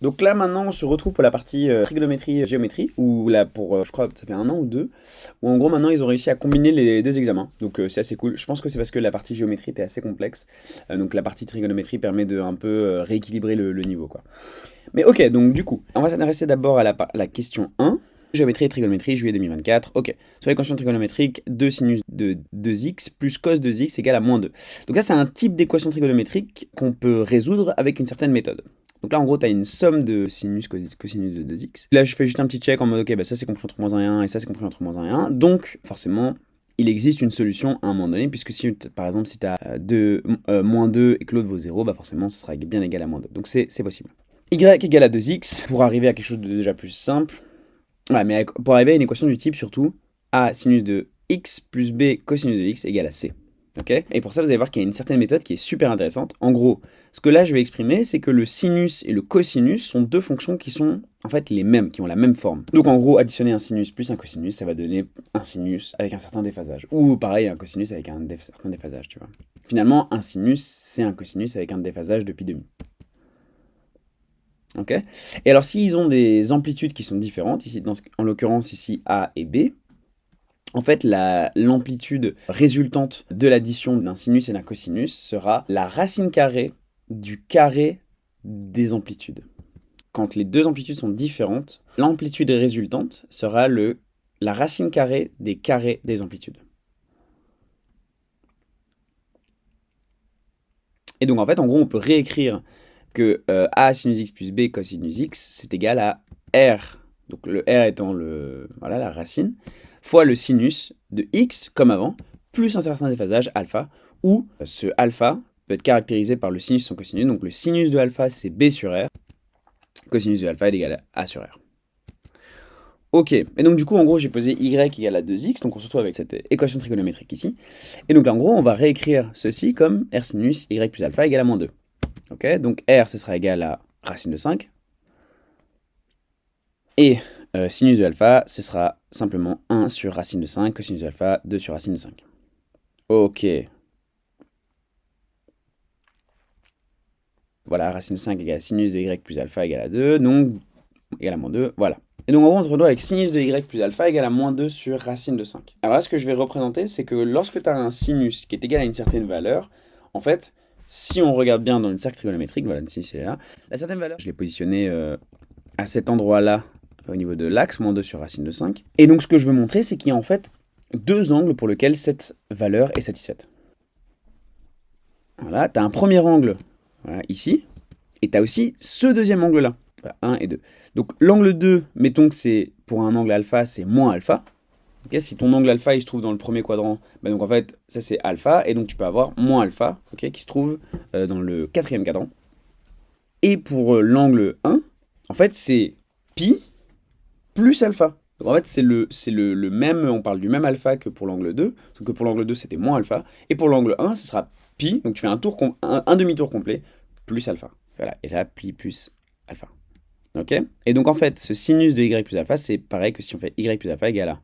Donc là maintenant on se retrouve pour la partie trigonométrie géométrie, où là pour je crois ça fait 1 an ou 2, où en gros maintenant ils ont réussi à combiner les deux examens. Donc c'est assez cool. Je pense que c'est parce que la partie géométrie était assez complexe. Donc la partie trigonométrie permet de un peu rééquilibrer le niveau quoi. Mais ok, donc du coup, on va s'intéresser d'abord à la question 1. Géométrie et trigonométrie, juillet 2024. Ok. Sur l'équation trigonométrique, 2 sinus de 2x plus cos de x égale à -2. Donc là, c'est un type d'équation trigonométrique qu'on peut résoudre avec une certaine méthode. Donc là, en gros, tu as une somme de sinus cosinus de 2x. Là, je fais juste un petit check en mode, ok, bah ça c'est compris entre -1 et 1, et ça c'est compris entre -1 et 1. Donc, forcément, il existe une solution à un moment donné, puisque si, par exemple, si tu as -2 et que l'autre vaut 0, bah forcément, ce sera bien égal à -2. Donc c'est possible. Y égale à 2x, pour arriver à quelque chose de déjà plus simple. Ouais, mais pour arriver à une équation du type, surtout, a sinus de x plus b cosinus de x égale à c. Okay, et pour ça, vous allez voir qu'il y a une certaine méthode qui est super intéressante. En gros, ce que là, je vais exprimer, c'est que le sinus et le cosinus sont deux fonctions qui sont en fait les mêmes, qui ont la même forme. Donc en gros, additionner un sinus plus un cosinus, ça va donner un sinus avec un certain déphasage. Ou pareil, un cosinus avec un certain déphasage, tu vois. Finalement, un sinus, c'est un cosinus avec un déphasage de pi demi. Ok. Et alors, s'ils ont des amplitudes qui sont différentes, ici, en l'occurrence ici A et B, en fait, l'amplitude résultante de l'addition d'un sinus et d'un cosinus sera la racine carrée du carré des amplitudes. Quand les deux amplitudes sont différentes, l'amplitude résultante sera la racine carrée des carrés des amplitudes. Et donc, en fait, en gros, on peut réécrire que A sinus x plus B cosinus x, c'est égal à R. Donc le R étant la racine, fois le sinus de x, comme avant, plus un certain déphasage, alpha, où ce alpha peut être caractérisé par le sinus et son cosinus. Donc le sinus de alpha, c'est B sur R. Cosinus de alpha est égal à A sur R. Ok, et donc du coup, en gros, j'ai posé y égale à 2x, donc on se retrouve avec cette équation trigonométrique ici. Et donc là, en gros, on va réécrire ceci comme R sinus y plus alpha égale à -2. Ok, donc R, ce sera égal à racine de 5. Et sinus de alpha, ce sera simplement 1 sur racine de 5, cosinus de alpha, 2 sur racine de 5. Ok. Voilà, racine de 5 égale sinus de y plus alpha égale à 2, donc égale à -2, voilà. Et donc en gros, on se retrouve avec sinus de y plus alpha égale à -2 sur racine de 5. Alors là, ce que je vais représenter, c'est que lorsque tu as un sinus qui est égal à une certaine valeur, en fait, si on regarde bien dans le cercle trigonométrique, voilà, le sinus est là, la certaine valeur, je l'ai positionné à cet endroit-là, au niveau de l'axe, -2 sur racine de 5. Et donc ce que je veux montrer, c'est qu'il y a en fait deux angles pour lesquels cette valeur est satisfaite. Voilà, tu as un premier angle voilà, ici, et tu as aussi ce deuxième angle-là, voilà, 1 et 2. Donc l'angle 2, mettons que c'est pour un angle alpha, c'est moins alpha. Okay, si ton angle alpha il se trouve dans le premier quadrant, bah donc en fait ça c'est alpha, et donc tu peux avoir moins alpha okay, qui se trouve dans le quatrième quadrant. Et pour l'angle 1, en fait c'est pi plus alpha. Donc en fait, c'est le même, on parle du même alpha que pour l'angle 2, sauf que pour l'angle 2, c'était moins alpha. Et pour l'angle 1, ce sera pi, donc tu fais un demi-tour complet, plus alpha. Voilà, et là, pi plus alpha. Ok. Et donc en fait, ce sinus de y plus alpha, c'est pareil que si on fait y plus alpha égale à,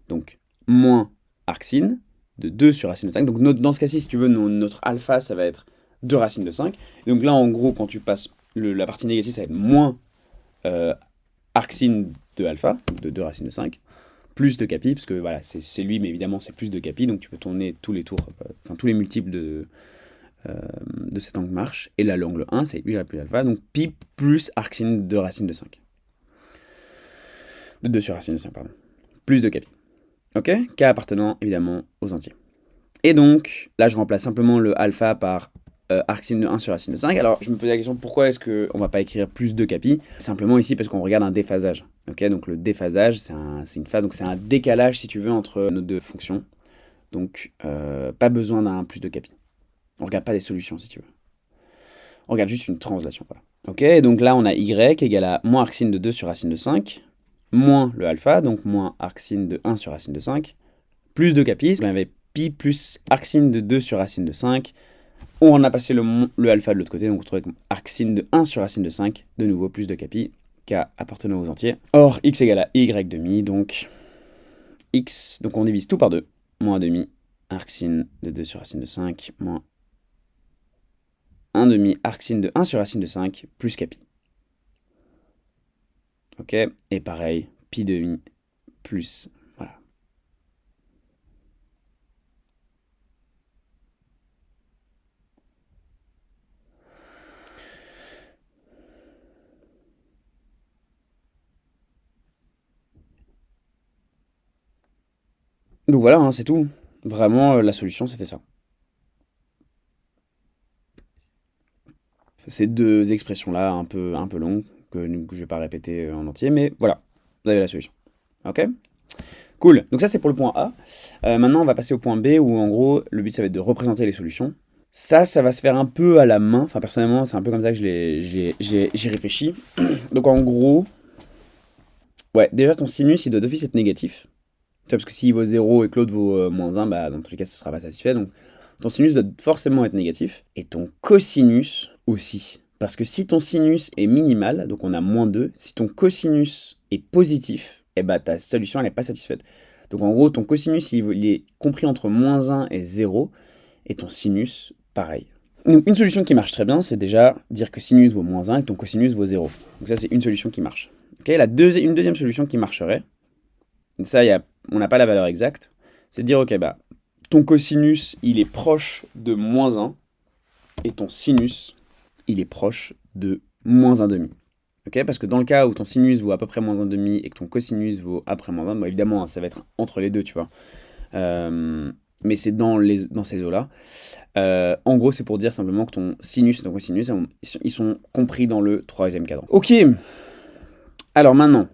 donc, moins arcsine de 2 sur racine de 5. Donc dans ce cas-ci, si tu veux, notre alpha, ça va être 2 racines de 5. Et donc là, en gros, quand tu passes la partie négative, ça va être moins arcsine de alpha, de 2 racines de 5, plus de capi, parce que voilà, c'est lui, mais évidemment c'est plus de capi, donc tu peux tourner tous les tours, tous les multiples de cet angle marche. Et là, l'angle 1, c'est y plus alpha, donc pi plus arcsine de racine de 5. De 2 sur racine de 5, pardon. Plus de capi. Ok, K appartenant évidemment aux entiers. Et donc, là, je remplace simplement le alpha par arcsine de 1 sur racine de 5. Alors, je me posais la question, pourquoi est-ce qu'on ne va pas écrire plus de capi? Simplement ici, parce qu'on regarde un déphasage. Ok, donc le déphasage, c'est une phase, donc c'est un décalage, si tu veux, entre nos deux fonctions. Donc, pas besoin d'un plus de capi. On ne regarde pas des solutions, si tu veux. On regarde juste une translation. Voilà. Ok, donc là, on a y égale à moins arcsine de 2 sur racine de 5, moins le alpha, donc moins arcsine de 1 sur racine de 5, plus de capi. On avait pi plus arcsine de 2 sur racine de 5. On a passé le alpha de l'autre côté, donc on retrouve avec arcsine de 1 sur racine de 5, de nouveau plus de capi, k appartenant aux entiers. Or, x égale à y demi, donc x, donc on divise tout par 2, moins demi, arcsine de 2 sur racine de 5, moins 1 demi, arcsine de 1 sur racine de 5, plus capi. Ok, et pareil, pi demi plus, voilà. Donc voilà, hein, c'est tout. Vraiment, la solution, c'était ça. Ces deux expressions-là, un peu longues, que je ne vais pas répéter en entier, mais voilà, vous avez la solution. Ok? Cool. Donc ça, c'est pour le point A. Maintenant, on va passer au point B, où en gros, le but, ça va être de représenter les solutions. Ça va se faire un peu à la main. Enfin, personnellement, c'est un peu comme ça que j'ai réfléchi. Donc en gros, ouais, déjà, ton sinus, il doit d'office être négatif. Tu vois, parce que s'il vaut 0 et que l'autre vaut moins 1, bah, dans tous les cas, ça ne sera pas satisfait. Donc, ton sinus doit forcément être négatif. Et ton cosinus aussi. Parce que si ton sinus est minimal, donc on a moins 2, si ton cosinus est positif, eh bah, ta solution, elle n'est pas satisfaite. Donc, en gros, ton cosinus, il est compris entre moins 1 et 0. Et ton sinus, pareil. Donc, une solution qui marche très bien, c'est déjà dire que sinus vaut moins 1 et que ton cosinus vaut 0. Donc, ça, c'est une solution qui marche. Okay, une deuxième solution qui marcherait, ça, on n'a pas la valeur exacte, c'est de dire, ok, bah, ton cosinus, il est proche de moins 1, et ton sinus, il est proche de moins 1,5. Okay, parce que dans le cas où ton sinus vaut à peu près moins 1,5 et que ton cosinus vaut après moins 1, bon, évidemment, hein, ça va être entre les deux, tu vois. Mais c'est dans ces eaux-là. En gros, c'est pour dire simplement que ton sinus et ton cosinus, ils sont compris dans le troisième cadran. Ok, alors maintenant,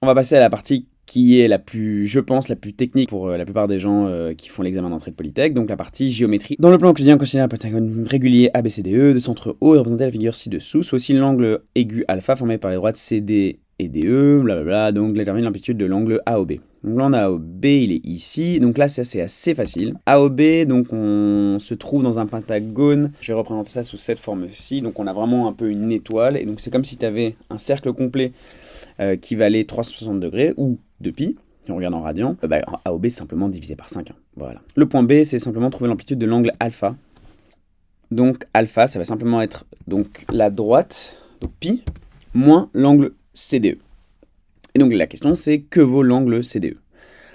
on va passer à la partie qui est la plus, je pense, la plus technique pour la plupart des gens qui font l'examen d'entrée de Polytech, donc la partie géométrie. Dans le plan euclidien, considère un pentagone régulier ABCDE de centre O et représenter la figure ci-dessous, soit aussi l'angle aigu alpha formé par les droites CD et DE, blablabla, donc détermine l'amplitude de l'angle AOB. Donc l'angle AOB, il est ici, donc là c'est assez facile. AOB, donc on se trouve dans un pentagone, je vais représenter ça sous cette forme-ci, donc on a vraiment un peu une étoile, et donc c'est comme si tu avais un cercle complet qui valait 360 degrés, ou 2π, si on regarde en radian, AOB c'est simplement divisé par 5. Hein. Voilà. Le point B, c'est simplement trouver l'amplitude de l'angle alpha. Donc alpha, ça va simplement être donc la droite, donc pi, moins l'angle CDE. Et donc la question c'est que vaut l'angle CDE?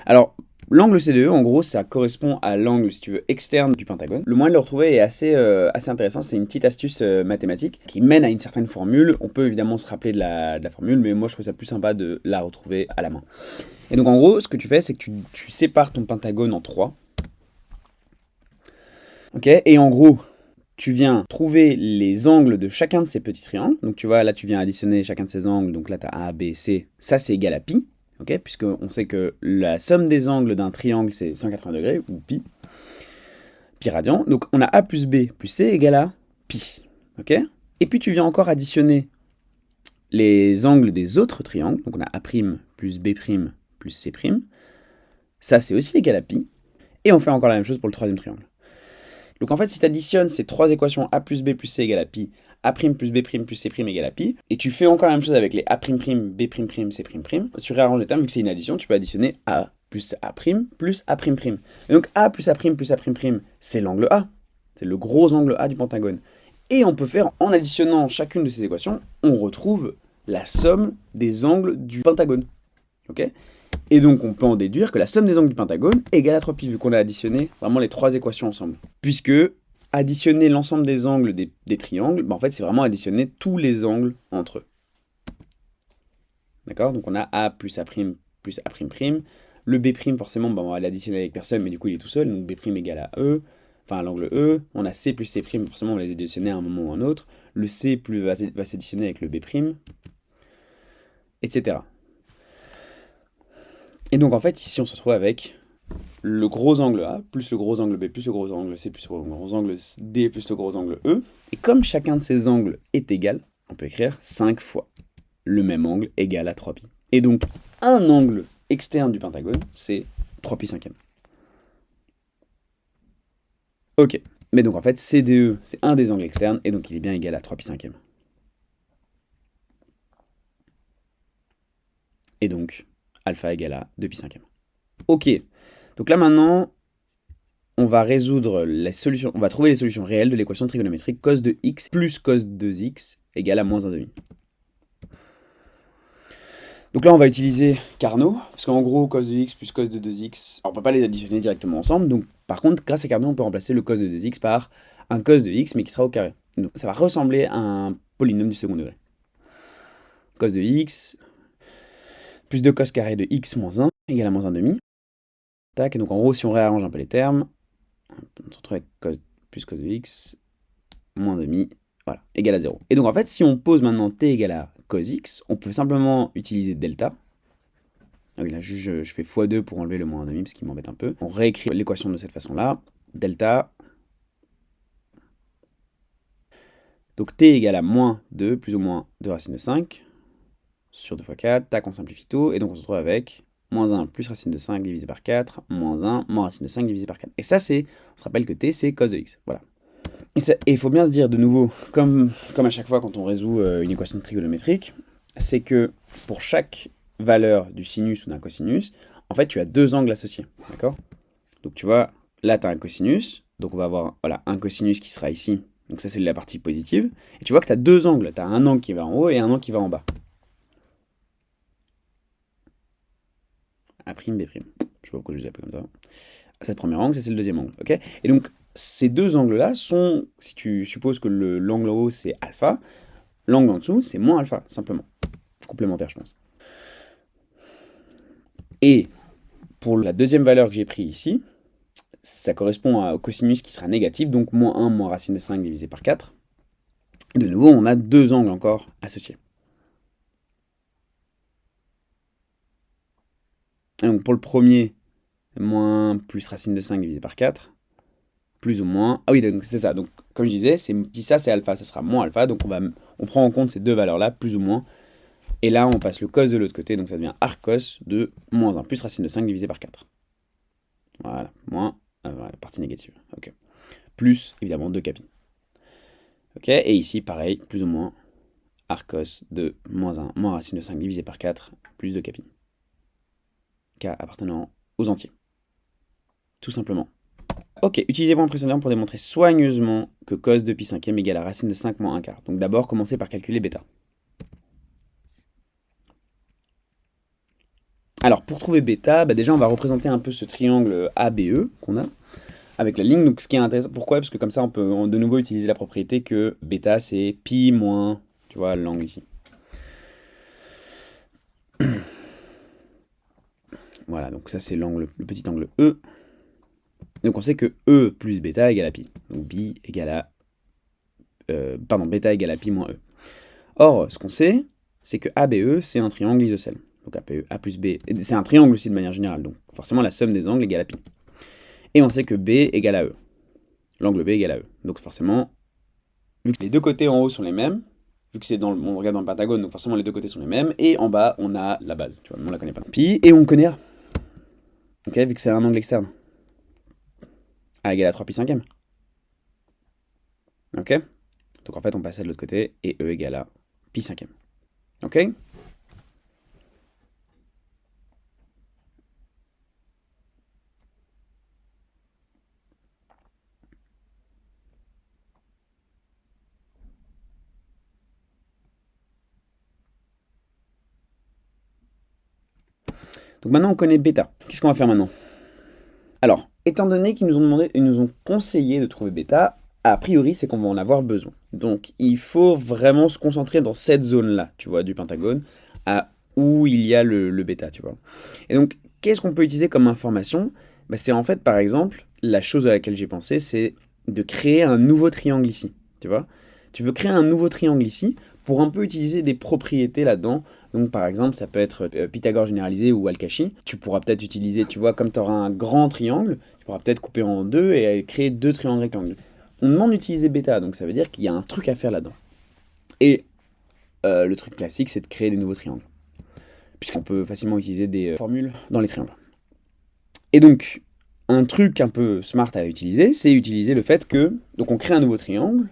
Alors l'angle CDE, en gros, ça correspond à l'angle, si tu veux, externe du pentagone. Le moyen de le retrouver est assez intéressant. C'est une petite astuce mathématique qui mène à une certaine formule. On peut évidemment se rappeler de la formule, mais moi, je trouve ça plus sympa de la retrouver à la main. Et donc, en gros, ce que tu fais, c'est que tu sépares ton pentagone en 3. Ok. Et en gros, tu viens trouver les angles de chacun de ces petits triangles. Donc, tu vois, là, tu viens additionner chacun de ces angles. Donc là, tu as A, B, C. Ça, c'est égal à pi. Okay, puisqu'on sait que la somme des angles d'un triangle, c'est 180 degrés, ou pi radian. Donc on a A plus B plus C égale à pi. Okay, et puis tu viens encore additionner les angles des autres triangles. Donc on a A' plus B' plus C'. Ça, c'est aussi égal à pi. Et on fait encore la même chose pour le troisième triangle. Donc en fait, si tu additionnes ces trois équations A plus B plus C égale à pi, A' plus B' plus C' égale à pi, et tu fais encore la même chose avec les A', B', C', tu réarranges les termes, vu que c'est une addition, tu peux additionner A plus A' plus A'. Et donc A plus A' plus A', c'est l'angle A. C'est le gros angle A du pentagone. Et on peut faire, en additionnant chacune de ces équations, on retrouve la somme des angles du pentagone. Ok ? Et donc on peut en déduire que la somme des angles du pentagone est égale à 3π, vu qu'on a additionné vraiment les trois équations ensemble. Puisque additionner l'ensemble des angles des triangles, en fait c'est vraiment additionner tous les angles entre eux. D'accord? Donc on a A plus A' plus A'. Le B' forcément, on va l'additionner avec personne, mais du coup il est tout seul, donc B' égale à E, enfin l'angle E. On a C plus C', forcément on va les additionner à un moment ou à un autre. Le C va s'additionner avec le B', etc. Et donc en fait ici on se retrouve avec le gros angle A, plus le gros angle B, plus le gros angle C, plus le gros angle D, plus le gros angle E. Et comme chacun de ces angles est égal, on peut écrire 5 fois le même angle égal à 3π. Et donc un angle externe du pentagone, c'est 3π cinquième. Ok, mais donc en fait CDE, c'est un des angles externes, et donc il est bien égal à 3π cinquième. Et donc alpha égale à 2π cinquième. Ok, donc là maintenant, on va résoudre les solutions, on va trouver les solutions réelles de l'équation trigonométrique cos de x plus cos de x égale à moins 1,5. Donc là, on va utiliser Carnot, parce qu'en gros, cos de x plus cos de 2x, alors on peut pas les additionner directement ensemble, donc par contre, grâce à Carnot, on peut remplacer le cos de 2x par un cos de x, mais qui sera au carré. Donc ça va ressembler à un polynôme du second degré. Cos de x plus 2 cos carré de x moins 1 égale à moins 1 demi. Tac, et donc en gros, si on réarrange un peu les termes, on se retrouve avec cos plus cos de x moins demi, voilà, égale à 0. Et donc en fait, si on pose maintenant t égale à cos x, on peut simplement utiliser delta. Ah oui, là, je fais x2 pour enlever le moins 1 demi, parce qu'il m'embête un peu. On réécrit l'équation de cette façon-là. Delta. Donc t égale à moins 2, plus ou moins 2 racine de 5, sur 2 fois 4. Tac, on simplifie tout. Et donc on se retrouve avec moins 1 plus racine de 5 divisé par 4, moins 1 moins racine de 5 divisé par 4. Et ça, on se rappelle que t, c'est cos de x. Voilà. Et il faut bien se dire de nouveau, comme à chaque fois quand on résout une équation trigonométrique, c'est que pour chaque valeur du sinus ou d'un cosinus, en fait, tu as deux angles associés, d'accord? Donc tu vois, là, tu as un cosinus, donc on va avoir voilà, un cosinus qui sera ici, donc ça c'est la partie positive, et tu vois que tu as deux angles, tu as un angle qui va en haut et un angle qui va en bas. A', B'. Je sais pas pourquoi je les appelle comme ça. C'est le premier angle, c'est le deuxième angle, ok? Et donc, ces deux angles-là sont, si tu supposes que l'angle en haut c'est alpha, l'angle en dessous c'est moins alpha, simplement. Complémentaire, je pense. Et pour la deuxième valeur que j'ai pris ici, ça correspond au cosinus qui sera négatif, donc moins 1 moins racine de 5 divisé par 4. De nouveau, on a deux angles encore associés. Et donc pour le premier, moins plus racine de 5 divisé par 4, plus ou moins... Ah oui, donc c'est ça. Donc comme je disais, si ça c'est alpha, ça sera moins alpha, donc on prend en compte ces deux valeurs-là, plus ou moins. Et là, on passe le cos de l'autre côté, donc ça devient arcos de moins 1 plus racine de 5 divisé par 4. Voilà, moins la partie négative. Ok. Plus, évidemment, 2 capi. Ok, et ici, pareil, plus ou moins arcos de moins 1 moins racine de 5 divisé par 4, plus 2 capi. K appartenant aux entiers. Tout simplement. Ok, utilisez point précédent pour démontrer soigneusement que cos de pi cinquième égale à racine de 5 moins 1 quart. Donc d'abord, commencez par calculer bêta. Alors, pour trouver bêta, déjà, on va représenter un peu ce triangle ABE qu'on a, avec la ligne. Donc, ce qui est intéressant, pourquoi? Parce que comme ça, on peut de nouveau utiliser la propriété que bêta, c'est pi moins, tu vois, l'angle ici. Voilà, donc ça, c'est l'angle, le petit angle E. Donc, on sait que E plus bêta égale à pi. Donc, bêta égale à pi moins E. Or, ce qu'on sait, c'est que ABE, c'est un triangle isocèle. Donc, A plus B, c'est un triangle aussi de manière générale. Donc, forcément, la somme des angles égale à pi. Et on sait que B égale à E. L'angle B égale à E. Donc, forcément, vu que les deux côtés en haut sont les mêmes, vu que on regarde dans le pentagone, donc forcément les deux côtés sont les mêmes, et en bas, on a la base, tu vois, on la connaît pas. Pi, et on connaît A. Ok, vu que c'est un angle externe. A égale à 3 pi cinquième. Ok? Donc en fait, on passe de l'autre côté, et E égale à pi cinquième. Ok? Donc maintenant, on connaît bêta. Qu'est-ce qu'on va faire maintenant? Alors, étant donné qu'ils nous ont conseillé de trouver bêta, a priori, c'est qu'on va en avoir besoin. Donc, il faut vraiment se concentrer dans cette zone-là, tu vois, du pentagone, où il y a le bêta, tu vois. Et donc, qu'est-ce qu'on peut utiliser comme information? C'est en fait, par exemple, la chose à laquelle j'ai pensé, c'est de créer un nouveau triangle ici, tu vois. Tu veux créer un nouveau triangle ici pour un peu utiliser des propriétés là-dedans. Donc par exemple, ça peut être Pythagore généralisé ou Al-Kashi. Tu pourras peut-être utiliser, tu vois, comme tu auras un grand triangle, tu pourras peut-être couper en deux et créer deux triangles rectangles. On demande d'utiliser bêta, donc ça veut dire qu'il y a un truc à faire là-dedans. Et le truc classique, c'est de créer des nouveaux triangles. Puisqu'on peut facilement utiliser des formules dans les triangles. Et donc, un truc un peu smart à utiliser, c'est utiliser le fait que, donc on crée un nouveau triangle,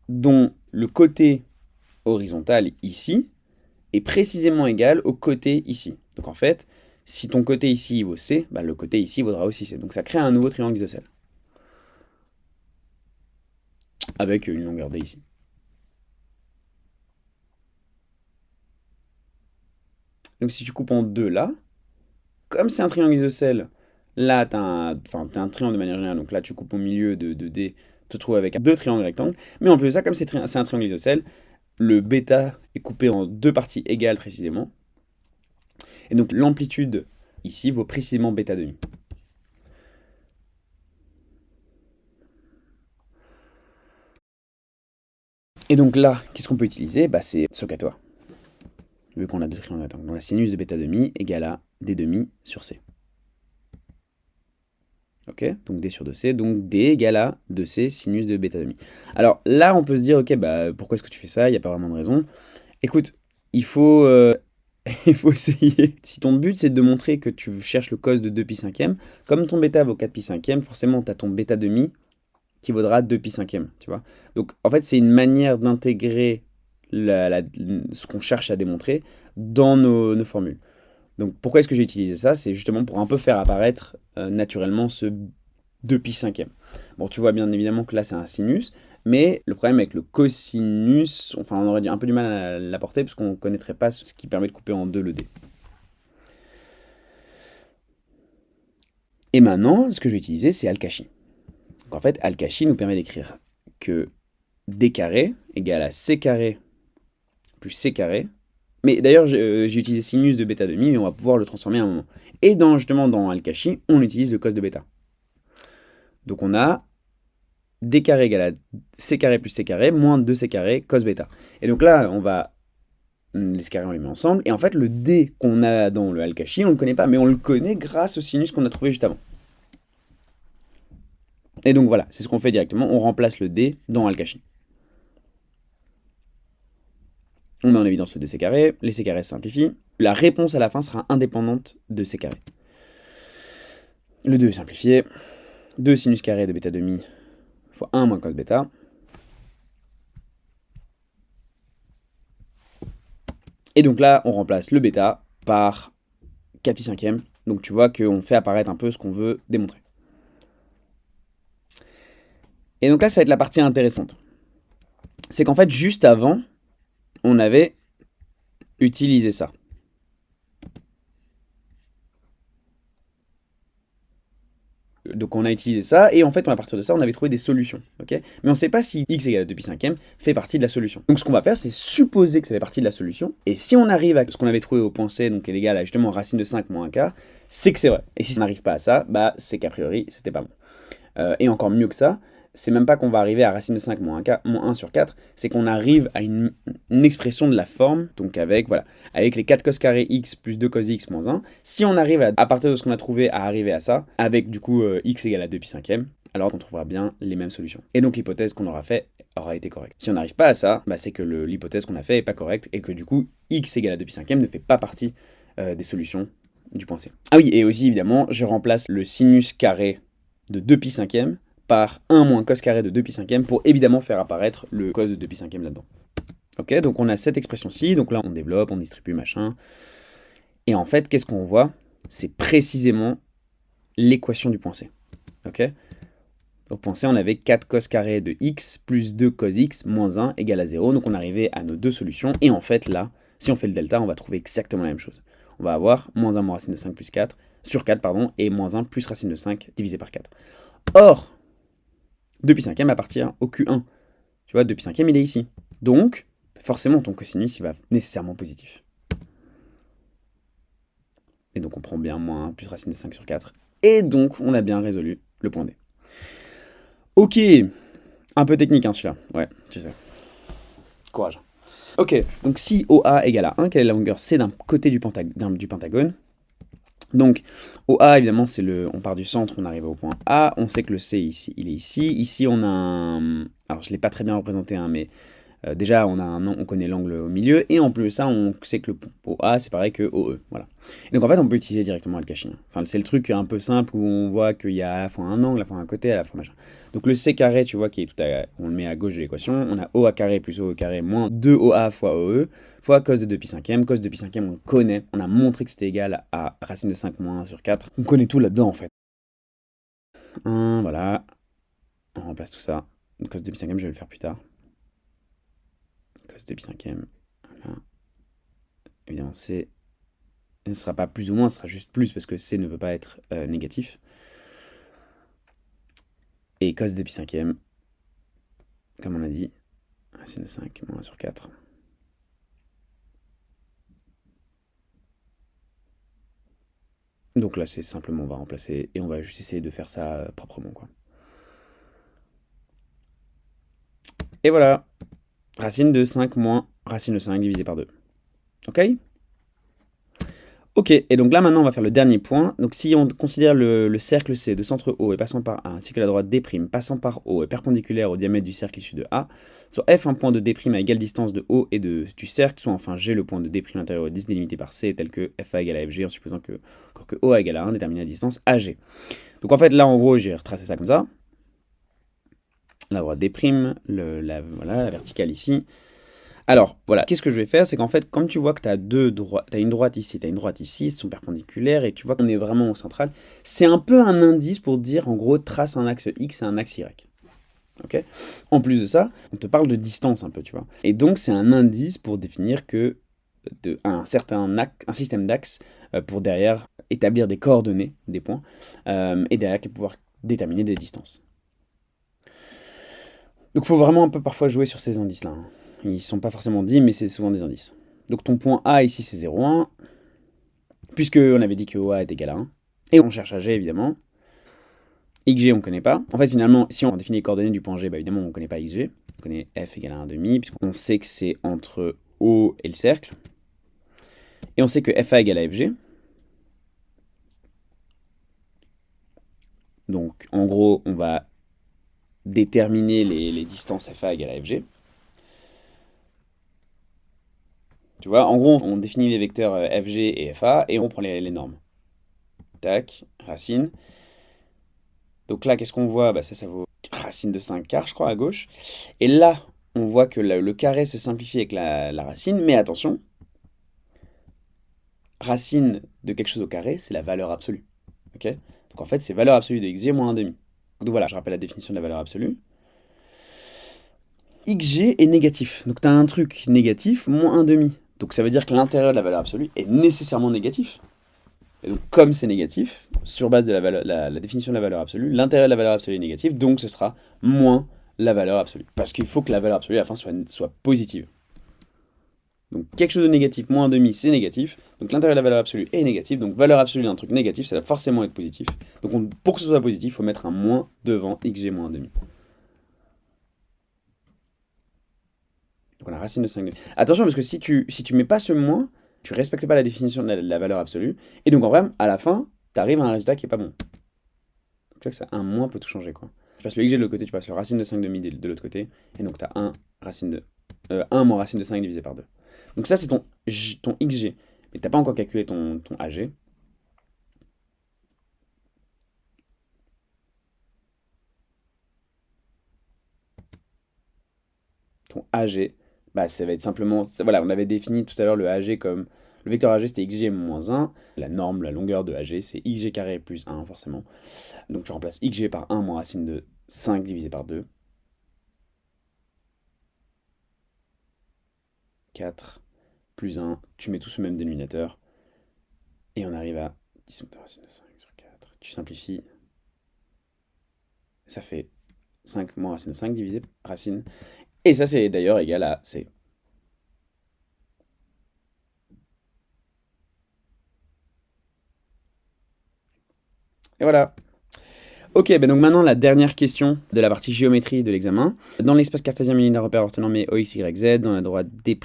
dont le côté horizontal ici est précisément égal au côté ici. Donc en fait, si ton côté ici vaut C, le côté ici vaudra aussi C. Donc ça crée un nouveau triangle isocèle. Avec une longueur D ici. Donc si tu coupes en deux là, comme c'est un triangle isocèle, là t'as un triangle de manière générale, donc là tu coupes au milieu de D, tu te trouves avec deux triangles rectangles. Mais en plus de ça, comme c'est un triangle isocèle, le bêta est coupé en deux parties égales précisément. Et donc l'amplitude ici vaut précisément bêta demi. Et donc là, qu'est-ce qu'on peut utiliser? Bah c'est Socatoire. Vu qu'on a deux triangles rectangles. Donc la sinus de bêta demi égale à d demi sur c. Ok, donc d sur 2c, donc d égale à 2c sinus de bêta demi. Alors là, on peut se dire, ok, bah pourquoi est-ce que tu fais ça? Il n'y a pas vraiment de raison. Écoute, il faut, il faut essayer. Si ton but c'est de montrer que tu cherches le cos de 2 pi cinquième, comme ton bêta vaut 4 pi cinquième, forcément tu as ton bêta demi qui vaudra 2 pi cinquième, tu vois. Donc en fait, c'est une manière d'intégrer ce qu'on cherche à démontrer dans nos formules. Donc pourquoi est-ce que j'ai utilisé ça? C'est justement pour un peu faire apparaître naturellement ce 2 pi cinquième. Bon, tu vois bien évidemment que là c'est un sinus, mais le problème avec le cosinus, enfin on aurait un peu du mal à l'apporter parce qu'on ne connaîtrait pas ce qui permet de couper en deux le d. Et maintenant, ce que je vais utiliser, c'est Al-Kashi. Donc en fait, Al-Kashi nous permet d'écrire que d carré égale à c carré plus c carré. Mais d'ailleurs, j'ai utilisé sinus de bêta demi, mais on va pouvoir le transformer à un moment. Et justement, dans Al-Kashi, on utilise le cos de bêta. Donc on a d carré égale à c carré plus c carré moins 2c carré cos bêta. Et donc là, on va les carrés, on les met ensemble. Et en fait, le d qu'on a dans le Al-Kashi, on ne le connaît pas, mais on le connaît grâce au sinus qu'on a trouvé juste avant. Et donc voilà, c'est ce qu'on fait directement. On remplace le d dans Al-Kashi. On met en évidence le 2c carré, les c carrés se simplifient. La réponse à la fin sera indépendante de c carré. Le 2 est simplifié. 2 sinus carré de bêta demi fois 1 moins cos bêta. Et donc là, on remplace le bêta par 4 pi cinquième. Donc tu vois qu'on fait apparaître un peu ce qu'on veut démontrer. Et donc là, ça va être la partie intéressante. C'est qu'en fait, juste avant, on avait utilisé ça. Donc on a utilisé ça, et en fait, à partir de ça, on avait trouvé des solutions. Okay, mais on ne sait pas si x égale à 2 pi cinquième fait partie de la solution. Donc ce qu'on va faire, c'est supposer que ça fait partie de la solution, et si on arrive à ce qu'on avait trouvé au point C, donc qui est égal à justement racine de 5 moins 1 quart, c'est que c'est vrai. Et si ça n'arrive pas à ça, bah c'est qu'a priori, c'était pas bon. Et encore mieux que ça, c'est même pas qu'on va arriver à racine de 5 moins 1 sur 4, c'est qu'on arrive à une expression de la forme, donc avec les 4 cos carré x plus 2 cos x moins 1. Si on arrive à partir de ce qu'on a trouvé à arriver à ça, avec du coup x égale à 2 pi cinquième, alors on trouvera bien les mêmes solutions. Et donc l'hypothèse qu'on aura fait aura été correcte. Si on n'arrive pas à ça, bah, c'est que l'hypothèse qu'on a fait est pas correcte, et que du coup x égale à 2 pi cinquième ne fait pas partie des solutions du point C. Ah oui, et aussi évidemment, je remplace le sinus carré de 2 pi cinquième par 1 moins cos carré de 2 pi cinquième pour évidemment faire apparaître le cos de 2 pi cinquième là-dedans. Ok, donc on a cette expression-ci, donc là on développe, on distribue, machin. Et en fait, qu'est-ce qu'on voit? C'est précisément l'équation du point C. Ok, au point C, on avait 4 cos carré de x plus 2 cos x moins 1 égale à 0. Donc on arrivait à nos deux solutions. Et en fait, là, si on fait le delta, on va trouver exactement la même chose. On va avoir moins 1 moins racine de 5 plus 4, sur 4, pardon, et moins 1 plus racine de 5 divisé par 4. Or, 2 pi cinquième appartient au Q1. Tu vois, 2 pi cinquième, il est ici. Donc, forcément, ton cosinus, il va nécessairement positif. Et donc, on prend bien moins 1 plus racine de 5 sur 4. Et donc, on a bien résolu le point D. Ok, un peu technique, hein, celui-là. Ouais, tu sais. Courage. Ok, donc si OA égale à 1, quelle est la longueur C d'un côté du pentagone? Donc, OA, évidemment, on part du centre, on arrive au point A. On sait que le C, ici, il est ici. Ici, on a un... Alors, je ne l'ai pas très bien représenté, hein, mais déjà, on connaît l'angle au milieu. Et en plus de ça, on sait que le OA, c'est pareil que OE. Voilà. Et donc, en fait, on peut utiliser directement Al-Kashi. Enfin, c'est le truc un peu simple où on voit qu'il y a à la fois un angle, à la fois un côté, à la fois machin. Donc, le C carré, tu vois, on le met à gauche de l'équation. On a OA carré plus OE carré moins 2OA fois OE fois cos de 2 pi cinquième. Cos de pi cinquième, on le connaît. On a montré que c'était égal à racine de 5 moins 1 sur 4. On connaît tout là-dedans, en fait. Voilà. On remplace tout ça. Cos de pi cinquième, je vais le faire plus tard. Cos de pi cinquième. Voilà. Évidemment, c'est Ce ne sera pas plus ou moins, ce sera juste plus parce que c ne peut pas être négatif. Et cos de pi cinquième, comme on a dit, racine de 5 moins 1 sur 4. Donc là, c'est simplement, on va remplacer et on va juste essayer de faire ça proprement, quoi. Et voilà, racine de 5 moins racine de 5 divisé par 2. Ok? Ok, et donc là maintenant on va faire le dernier point. Donc si on considère le cercle C de centre O et passant par A, ainsi que la droite D' passant par O et perpendiculaire au diamètre du cercle issu de A, soit F un point de D' à égale distance de O et du cercle, soit enfin G le point de D' intérieur au 10 délimité par C tel que FA égale à FG en supposant que, encore que O égale à 1 détermine la distance AG. Donc en fait là en gros j'ai retracé ça comme ça. La droite D', voilà, la verticale ici. Alors, voilà, qu'est-ce que je vais faire? C'est qu'en fait, comme tu vois que tu as une droite ici, tu as une droite ici, ils sont perpendiculaires, et tu vois qu'on est vraiment au central, c'est un peu un indice pour dire, en gros, trace un axe X et un axe Y. Ok. En plus de ça, on te parle de distance un peu, tu vois. Et donc, c'est un indice pour définir que un système d'axes pour derrière établir des coordonnées, des points, et derrière pouvoir déterminer des distances. Donc, il faut vraiment un peu parfois jouer sur ces indices-là, hein. Ils sont pas forcément dits, mais c'est souvent des indices. Donc ton point A ici c'est 0,1, puisque on avait dit que OA est égal à 1. Et on cherche AG évidemment. XG on ne connaît pas. En fait finalement, si on définit les coordonnées du point G, bah évidemment on ne connaît pas XG. On connaît F égale à 1,5, puisqu'on sait que c'est entre O et le cercle. Et on sait que FA égale à FG. Donc en gros, on va déterminer les distances FA égale à FG. Tu vois, en gros, on définit les vecteurs FG et FA et on prend les normes. Tac, racine. Donc là, qu'est-ce qu'on voit? Bah ça vaut racine de 5 quarts, je crois, à gauche. Et là, on voit que le carré se simplifie avec la racine, mais attention, racine de quelque chose au carré, c'est la valeur absolue. Ok. Donc en fait, c'est valeur absolue de xg moins 1,5. Donc voilà, je rappelle la définition de la valeur absolue. Xg est négatif. Donc tu as un truc négatif moins 1,5. Donc ça veut dire que l'intérieur de la valeur absolue est nécessairement négatif. Et donc comme c'est négatif, sur base de la définition de la valeur absolue, l'intérieur de la valeur absolue est négatif, donc ce sera moins la valeur absolue. Parce qu'il faut que la valeur absolue à la fin soit positive. Donc quelque chose de négatif, moins 1,5, c'est négatif. Donc l'intérieur de la valeur absolue est négatif. Donc valeur absolue d'un truc négatif, ça va forcément être positif. Donc pour que ce soit positif, il faut mettre un moins devant xg moins 1,5. Donc on a racine de 5,5. Attention, parce que si tu mets pas ce moins, tu respectes pas la définition de la valeur absolue. Et donc en vrai, à la fin, tu arrives à un résultat qui est pas bon. Tu vois que ça, un moins peut tout changer, quoi. Tu passes le xg de l'autre côté, tu passes le racine de 5,5 de l'autre côté. Et donc tu as 1 moins racine de 5 divisé par 2. Donc ça, c'est ton xg. Mais tu n'as pas encore calculé ton ag. Ton ag, bah, ça va être simplement... Voilà, on avait défini tout à l'heure le ag comme... Le vecteur ag, c'était xg moins 1. La norme, la longueur de ag, c'est xg carré plus 1, forcément. Donc tu remplaces xg par 1 moins racine de 5 divisé par 2. 4 plus 1, tu mets tout sous le même dénominateur. Et on arrive à 10 de racine de 5 sur 4. Tu simplifies. Ça fait 5 moins racine de 5 divisé racine. Et ça, c'est d'ailleurs égal à C. Et voilà. Ok, ben donc maintenant la dernière question de la partie géométrie de l'examen. Dans l'espace cartésien muni d'un repère orthonormé OX, Y, Z, dans la droite D'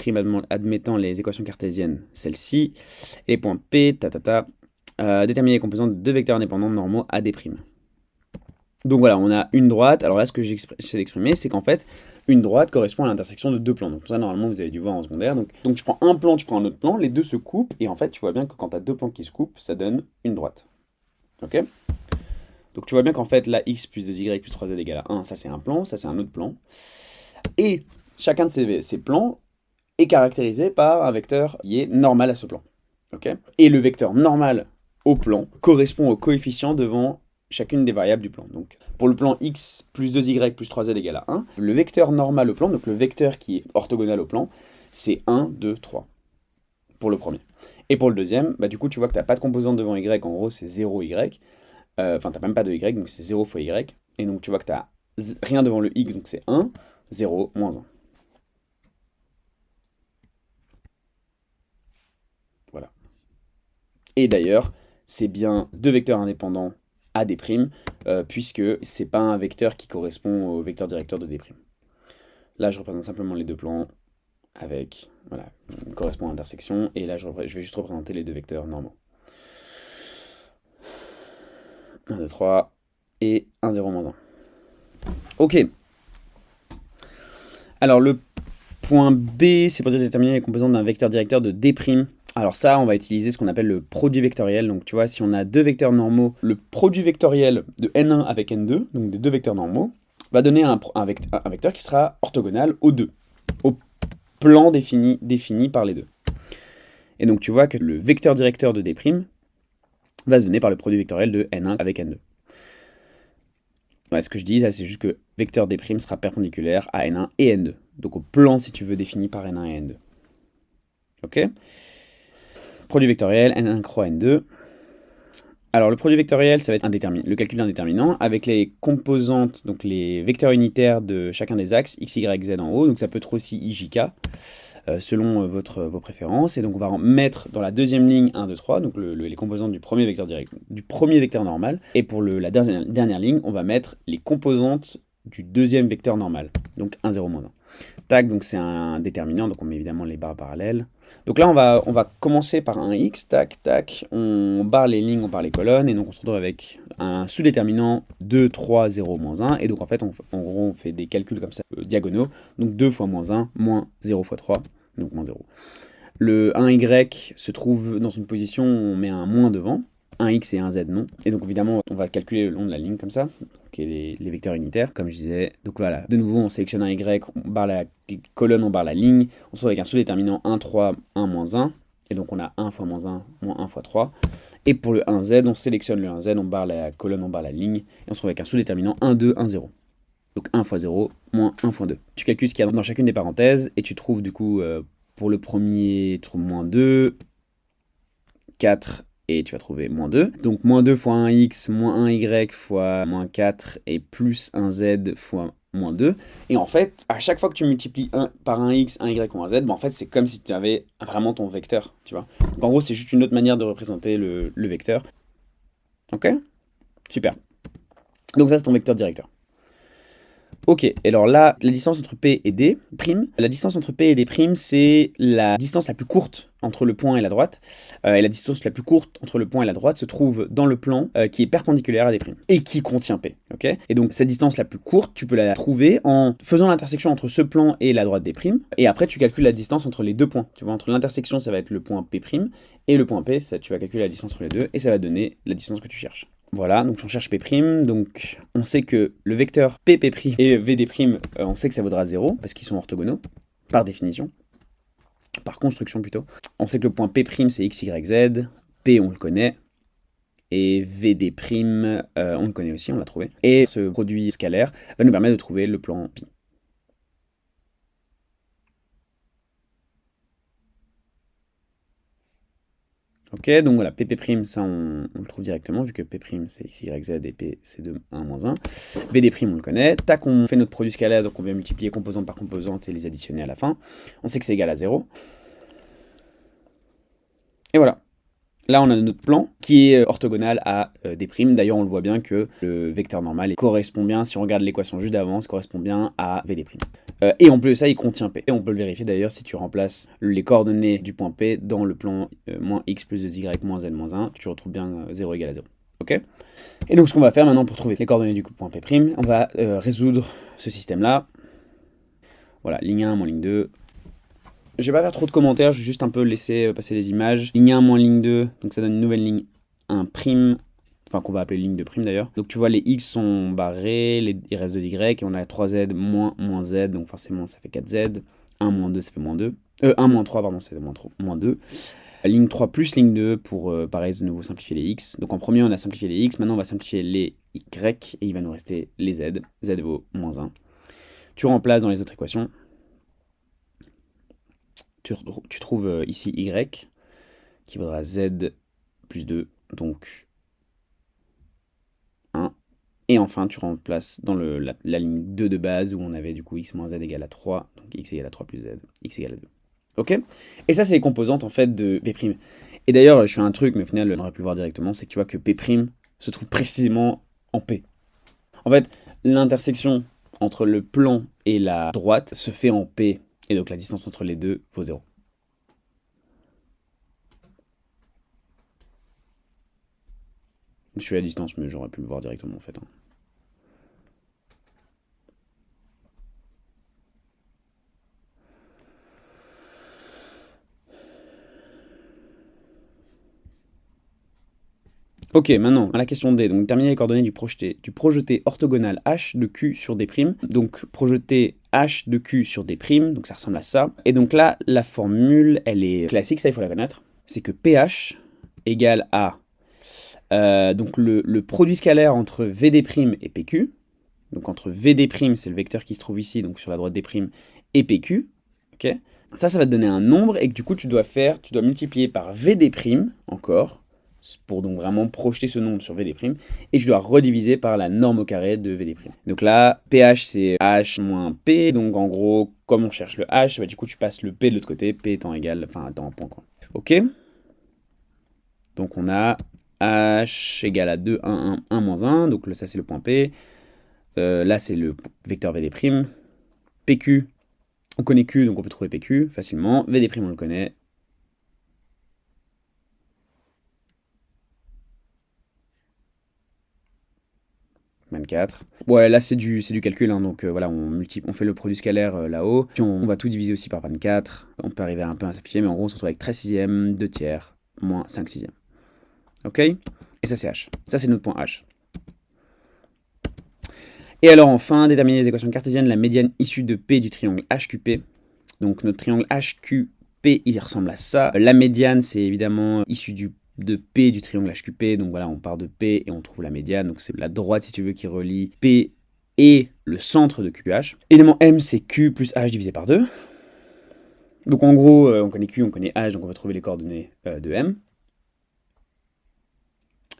admettant les équations cartésiennes, celle-ci, et les points P, déterminer les composantes de deux vecteurs indépendants normaux à D'. Donc voilà, on a une droite. Alors là, ce que j'essaie d'exprimer, c'est qu'en fait, une droite correspond à l'intersection de deux plans. Donc ça, normalement, vous avez dû voir en secondaire. Donc tu prends un plan, tu prends un autre plan, les deux se coupent, et en fait, tu vois bien que quand tu as deux plans qui se coupent, ça donne une droite. Ok? Donc tu vois bien qu'en fait, là, x plus 2y plus 3z égale à 1, ça c'est un plan, ça c'est un autre plan. Et chacun de ces plans est caractérisé par un vecteur qui est normal à ce plan. Ok? Et le vecteur normal au plan correspond au coefficient devant chacune des variables du plan. Donc pour le plan x plus 2y plus 3z égale à 1, le vecteur normal au plan, donc le vecteur qui est orthogonal au plan, c'est 1, 2, 3. pour le premier. Et pour le deuxième, bah du coup, tu vois que tu n'as pas de composante devant y, en gros, c'est 0y. Enfin, tu n'as même pas de y, donc c'est 0 fois y. Et donc, tu vois que tu n'as rien devant le x, donc c'est 1, 0, moins 1. Voilà. Et d'ailleurs, c'est bien deux vecteurs indépendants à D', puisque c'est pas un vecteur qui correspond au vecteur directeur de D'. Là, je représente simplement les deux plans avec, voilà, une correspond à l'intersection, et là, je vais juste représenter les deux vecteurs normaux. 1, 2, 3, et 1, 0, moins 1. Ok. Alors, le point B, c'est pour déterminer les composantes d'un vecteur directeur de D'. Alors ça, on va utiliser ce qu'on appelle le produit vectoriel. Donc tu vois, si on a deux vecteurs normaux, le produit vectoriel de n1 avec n2, donc des deux vecteurs normaux, va donner un vecteur qui sera orthogonal aux deux, au plan défini par les deux. Et donc tu vois que le vecteur directeur de D' va se donner par le produit vectoriel de n1 avec n2. Ouais, ce que je dis, là, c'est juste que vecteur D' sera perpendiculaire à n1 et n2. Donc au plan, si tu veux, défini par n1 et n2. Ok ? Produit vectoriel, n1 croix n2. Alors le produit vectoriel, ça va être le calcul d'un déterminant avec les composantes, donc les vecteurs unitaires de chacun des axes, x, y, z en haut. Donc ça peut être aussi i, j, k, selon vos préférences. Et donc on va mettre dans la deuxième ligne 1, 2, 3, donc les composantes du premier vecteur normal. Et pour la dernière ligne, on va mettre les composantes du deuxième vecteur normal, donc 1, 0, moins 1. Tac, donc c'est un déterminant, donc on met évidemment les barres parallèles. Donc là, on va commencer par un x, tac, tac, on barre les lignes, on barre les colonnes, et donc on se retrouve avec un sous-déterminant 2, 3, 0, moins 1, et donc en fait, en gros, on fait des calculs comme ça, diagonaux, donc 2 fois moins 1, moins 0 fois 3, donc moins 0. Le 1y se trouve dans une position où on met un moins devant, un x et un z non, et donc évidemment, on va calculer le long de la ligne comme ça, qui est les vecteurs unitaires, comme je disais. Donc voilà, de nouveau, on sélectionne un y, on barre la colonne, on barre la ligne, on se trouve avec un sous-déterminant 1, 3, 1, moins 1, et donc on a 1 fois moins 1, moins 1 fois 3. Et pour le 1z, on sélectionne le 1z, on barre la colonne, on barre la ligne, et on se trouve avec un sous-déterminant 1, 2, 1, 0. Donc 1 fois 0, moins 1 fois 2. Tu calcules ce qu'il y a dans chacune des parenthèses, et tu trouves du coup, pour le premier, tu trouves moins 2, 4, et tu vas trouver moins 2. Donc moins 2 fois 1x, moins 1y fois moins 4, et plus 1z fois moins 2. Et en fait, à chaque fois que tu multiplies 1 par 1x, 1y ou 1z, en fait, c'est comme si tu avais vraiment ton vecteur, tu vois. Donc en gros, c'est juste une autre manière de représenter le vecteur. Ok ? Super. Donc ça, c'est ton vecteur directeur. Ok, et alors là, la distance entre P et D', la distance entre P et D', c'est la distance la plus courte entre le point et la droite, et la distance la plus courte entre le point et la droite se trouve dans le plan qui est perpendiculaire à D', et qui contient P, ok. Et donc cette distance la plus courte, tu peux la trouver en faisant l'intersection entre ce plan et la droite D', et après tu calcules la distance entre les deux points, tu vois, entre l'intersection ça va être le point P', et le point P, tu vas calculer la distance entre les deux, et ça va donner la distance que tu cherches. Voilà, donc on cherche P', donc on sait que le vecteur PP' et VD', on sait que ça vaudra 0, parce qu'ils sont orthogonaux, par définition, par construction plutôt. On sait que le point P' c'est x, y, z, P on le connaît, et VD', on le connaît aussi, on l'a trouvé. Et ce produit scalaire va nous permettre de trouver le plan pi. Ok, donc voilà, PP', ça on le trouve directement, vu que P' c'est x, y, z et P c'est 2, 1, moins 1. VD', on le connaît. Tac, on fait notre produit scalaire, donc on vient multiplier composante par composante et les additionner à la fin. On sait que c'est égal à 0. Et voilà. Là, on a notre plan qui est orthogonal à D'. D'ailleurs, on le voit bien que le vecteur normal correspond bien, si on regarde l'équation juste d'avant, correspond bien à VD'. Et en plus de ça, il contient P. Et on peut le vérifier d'ailleurs si tu remplaces les coordonnées du point P dans le plan moins x plus 2y moins z moins 1, tu retrouves bien 0 égale à 0. Ok ? Et donc, ce qu'on va faire maintenant pour trouver les coordonnées du point P', on va résoudre ce système-là. Voilà, ligne 1 moins ligne 2. Je vais pas faire trop de commentaires, je vais juste un peu laisser passer les images. Ligne 1 moins ligne 2, donc ça donne une nouvelle ligne 1', enfin qu'on va appeler ligne de prime d'ailleurs. Donc tu vois les x sont barrés, il reste 2y, et on a 3z moins z, donc forcément ça fait 4z. 1 moins 2 ça fait moins 2. 1 moins 3 pardon, c'est moins 2. Ligne 3 plus ligne 2 pour pareil de nouveau simplifier les x. Donc en premier on a simplifié les x, maintenant on va simplifier les y, et il va nous rester les z. Z vaut moins 1. Tu remplaces dans les autres équations. tu trouves ici y, qui vaudra z plus 2, donc 1. Et enfin, tu remplaces dans la ligne 2 de base, où on avait du coup x moins z égale à 3, donc x égale à 3 plus z, x égale à 2. Ok? Et ça, c'est les composantes, en fait, de P'. Et d'ailleurs, je fais un truc, mais au final, on aurait pu le voir directement, c'est que tu vois que P' se trouve précisément en P. En fait, l'intersection entre le plan et la droite se fait en P, et donc la distance entre les deux vaut 0. Je suis à distance, mais j'aurais pu le voir directement, en fait. Ok, maintenant, à la question D, donc déterminer les coordonnées du projeté orthogonal h de Q sur D'. Donc, projeté h de Q sur D', donc ça ressemble à ça. Et donc là, la formule, elle est classique, ça il faut la connaître. C'est que PH égale à donc le produit scalaire entre VD' et PQ. Donc entre VD', c'est le vecteur qui se trouve ici, donc sur la droite D', et PQ. Ok. Ça va te donner un nombre, et que du coup, tu dois multiplier par VD' encore, pour donc vraiment projeter ce nombre sur VD', et tu dois rediviser par la norme au carré de VD'. Donc là, PH c'est H moins P, donc en gros, comme on cherche le H, bah, du coup tu passes le P de l'autre côté, P étant égal, enfin étant un point quoi. Ok. Donc on a H égale à 2, 1, 1, 1 moins 1, donc ça c'est le point P. Là c'est le vecteur VD'. PQ, on connaît Q, donc on peut trouver PQ facilement. VD', on le connaît. Ouais, là c'est du calcul, hein, donc voilà, on fait le produit scalaire là-haut, puis on va tout diviser aussi par 24, on peut arriver un peu à simplifier, mais en gros on se retrouve avec 13 sixièmes, 2 tiers, moins 5 sixièmes. Ok? Et ça c'est H, ça c'est notre point H. Et alors enfin, déterminer les équations cartésiennes, la médiane issue de P du triangle HQP. Donc notre triangle HQP, il ressemble à ça. La médiane, c'est évidemment issue de P du triangle HQP. Donc voilà, on part de P et on trouve la médiane. Donc c'est la droite, si tu veux, qui relie P et le centre de QH. Évidemment, M, c'est Q plus H divisé par 2. Donc en gros, on connaît Q, on connaît H, donc on va trouver les coordonnées de M.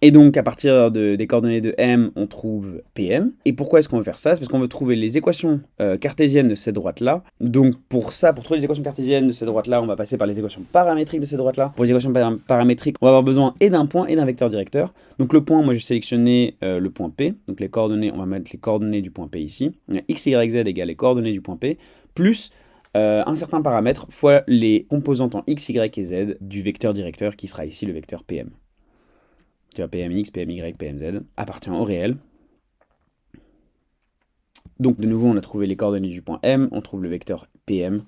Et donc, à partir des coordonnées de M, on trouve PM. Et pourquoi est-ce qu'on veut faire ça? C'est parce qu'on veut trouver les équations cartésiennes de cette droite-là. Donc, pour trouver les équations cartésiennes de cette droite-là, on va passer par les équations paramétriques de cette droite-là. Pour les équations paramétriques, on va avoir besoin et d'un point et d'un vecteur directeur. Donc, le point, moi, j'ai sélectionné le point P. Donc, les coordonnées, on va mettre les coordonnées du point P ici. On a x, y, z égale les coordonnées du point P, plus un certain paramètre fois les composantes en x, y et z du vecteur directeur qui sera ici le vecteur PM. Tu as PMX, PMY, PMZ, appartient au réel. Donc de nouveau, on a trouvé les coordonnées du point M, on trouve le vecteur PM.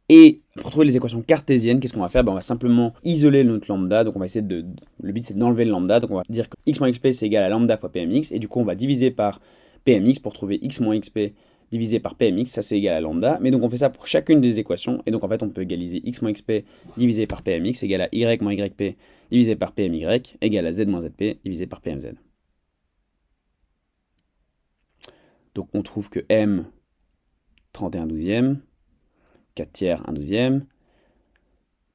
Et pour trouver les équations cartésiennes, qu'est-ce qu'on va faire? On va simplement isoler notre lambda. Donc on va essayer le but c'est d'enlever le lambda. Donc on va dire que x moins xp c'est égal à lambda fois PMX. Et du coup on va diviser par PMX pour trouver x moins xp divisé par PMX, ça c'est égal à lambda. Mais donc on fait ça pour chacune des équations. Et donc en fait on peut égaliser x moins xp divisé par PMX égal à y moins yp divisé par PMY égal à z moins zp divisé par PMZ. Donc on trouve que M, 31 douzièmes, 4 tiers, 1 douzième.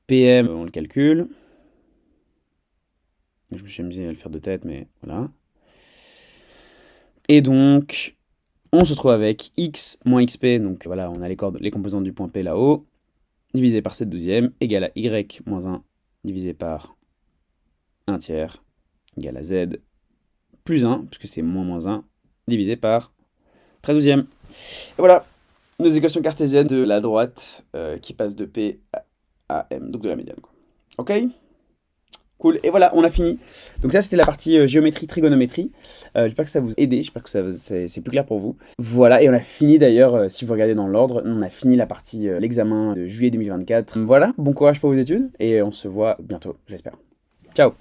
PM, on le calcule. Je me suis amusé à le faire de tête, mais voilà. Et donc, on se retrouve avec x moins xp, donc voilà, on a les composantes du point P là-haut, divisé par 7 douzièmes, égale à y moins 1, divisé par 1 tiers, égale à z plus 1, puisque c'est moins 1, divisé par 13 douzièmes. Et voilà, nos équations cartésiennes de la droite qui passent de P à M, donc de la médiane. Quoi. Ok? Cool, et voilà, on a fini. Donc ça, c'était la partie géométrie, trigonométrie. J'espère que ça vous a aidé, j'espère que c'est plus clair pour vous. Voilà, et on a fini d'ailleurs, si vous regardez dans l'ordre, on a fini la partie, l'examen de juillet 2024. Voilà, bon courage pour vos études, et on se voit bientôt, j'espère. Ciao!